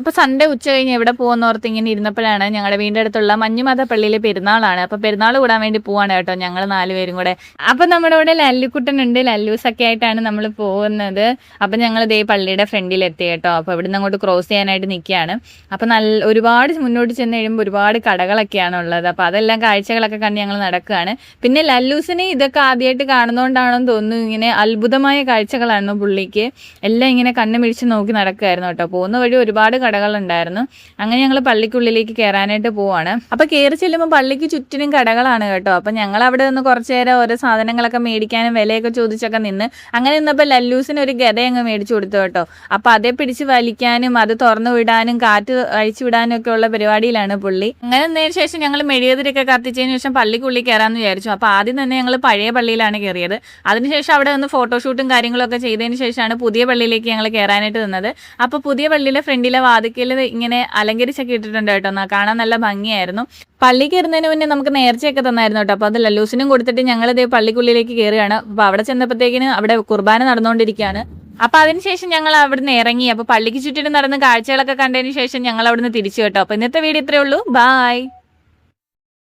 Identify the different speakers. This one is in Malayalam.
Speaker 1: അപ്പോൾ സൺഡേ ഉച്ച കഴിഞ്ഞ് എവിടെ പോകുന്നോർത്ത് ഇങ്ങനെ ഇരുന്നപ്പോഴാണ് ഞങ്ങളുടെ വീടിൻ്റെ അടുത്തുള്ള മഞ്ഞുമാത പള്ളിയിലെ പെരുന്നാളാണ്. അപ്പോൾ പെരുന്നാൾ കൂടാൻ വേണ്ടി പോവാണ് കേട്ടോ ഞങ്ങൾ 4 പേരും കൂടെ. അപ്പോൾ നമ്മുടെ ഇവിടെ ലല്ലുക്കുട്ടനുണ്ട്, ലല്ലൂസൊക്കെ ആയിട്ടാണ് നമ്മൾ പോകുന്നത്. അപ്പോൾ ഞങ്ങൾ ഇതേ പള്ളിയുടെ ഫ്രണ്ടിലെത്തി കേട്ടോ. അപ്പോൾ ഇവിടുന്ന് അങ്ങോട്ട് ക്രോസ് ചെയ്യാനായിട്ട് നിൽക്കുകയാണ്. അപ്പോൾ ഒരുപാട് മുന്നോട്ട് ചെന്ന് കഴിയുമ്പോൾ ഒരുപാട് കടകളൊക്കെയാണ് ഉള്ളത്. അപ്പോൾ അതെല്ലാം കാഴ്ചകളൊക്കെ കണ്ട് ഞങ്ങൾ നടക്കുകയാണ്. പിന്നെ ലല്ലൂസിനെ ഇതൊക്കെ ആദ്യമായിട്ട് കാണുന്നതുകൊണ്ടാണെന്ന് തോന്നുന്നു ഇങ്ങനെ അത്ഭുതമായ കാഴ്ചകളായിരുന്നു പുള്ളിക്ക്. എല്ലാം ഇങ്ങനെ കണ്ണു മിഴിച്ച് നോക്കി നടക്കുകയായിരുന്നു കേട്ടോ. പോകുന്ന വഴി ഒരുപാട് കടകളുണ്ടായിരുന്നു. അങ്ങനെ ഞങ്ങൾ പള്ളിക്കുള്ളിലേക്ക് കയറാനായിട്ട് പോവാണ്. അപ്പോൾ കയറി ചെല്ലുമ്പോൾ പള്ളിക്ക് ചുറ്റിനും കടകളാണ് കേട്ടോ. അപ്പോൾ ഞങ്ങൾ അവിടെ നിന്ന് കുറച്ച് നേരം ഓരോ സാധനങ്ങളൊക്കെ മേടിക്കാനും വിലയൊക്കെ ചോദിച്ചൊക്കെ നിന്ന് അങ്ങനെ നിന്നപ്പോൾ ലല്ലൂസിന് ഒരു ഗത അങ്ങ് മേടിച്ചു കൊടുത്തു കേട്ടോ. അപ്പോൾ അതേ പിടിച്ച് വലിക്കാനും അത് തുറന്നു വിടാനും കാറ്റ് അഴിച്ചു വിടാനും ഒക്കെ ഉള്ള പരിപാടിയിലാണ് പുള്ളി. അങ്ങനെ നിന്നതിന് ശേഷം ഞങ്ങൾ മെഴുകുതിരിയൊക്കെ കത്തിച്ചതിന് ശേഷം പള്ളിക്കുള്ളിൽ കയറാമെന്ന് വിചാരിച്ചു. അപ്പോൾ ആദ്യം തന്നെ ഞങ്ങൾ പഴയ പള്ളിയിലാണ് കയറിയത്. അതിനുശേഷം അവിടെ നിന്ന് ഫോട്ടോഷൂട്ടും കാര്യങ്ങളൊക്കെ ചെയ്തതിന് ശേഷമാണ് പുതിയ പള്ളിയിലേക്ക് ഞങ്ങൾ കയറാനായിട്ട് നിന്നത്. അപ്പോൾ പുതിയ പള്ളിയിലെ ഫ്രണ്ടിലെ വാതിക്കൽ ഇങ്ങനെ അലങ്കരിച്ചൊക്കെ ഇട്ടിട്ടുണ്ട് കേട്ടോ. കാണാൻ നല്ല ഭംഗിയായിരുന്നു. പള്ളി കയറുന്നതിന് മുന്നേ നമുക്ക് നേർച്ചയൊക്കെ തന്നായിരുന്നു കേട്ടോ. അപ്പോൾ അത് ലല്ലൂസിനും കൊടുത്തിട്ട് ഞങ്ങൾ ഇതേ പള്ളിക്കുള്ളിലേക്ക് കയറുകയാണ്. അപ്പോൾ അവിടെ ചെന്നപ്പോഴത്തേക്കിന് അവിടെ കുർബാന നടന്നുകൊണ്ടിരിക്കുകയാണ്. അപ്പോൾ അതിനുശേഷം ഞങ്ങൾ അവിടുന്ന് ഇറങ്ങി. അപ്പോൾ പള്ളിക്ക് ചുറ്റിനും നടന്ന് കാഴ്ചകളൊക്കെ കണ്ടതിന് ശേഷം ഞങ്ങൾ അവിടുന്ന് തിരിച്ചു കേട്ടോ. അപ്പോൾ ഇന്നത്തെ വീഡിയോ ഇത്രയേ ഉള്ളൂ. ബായ്.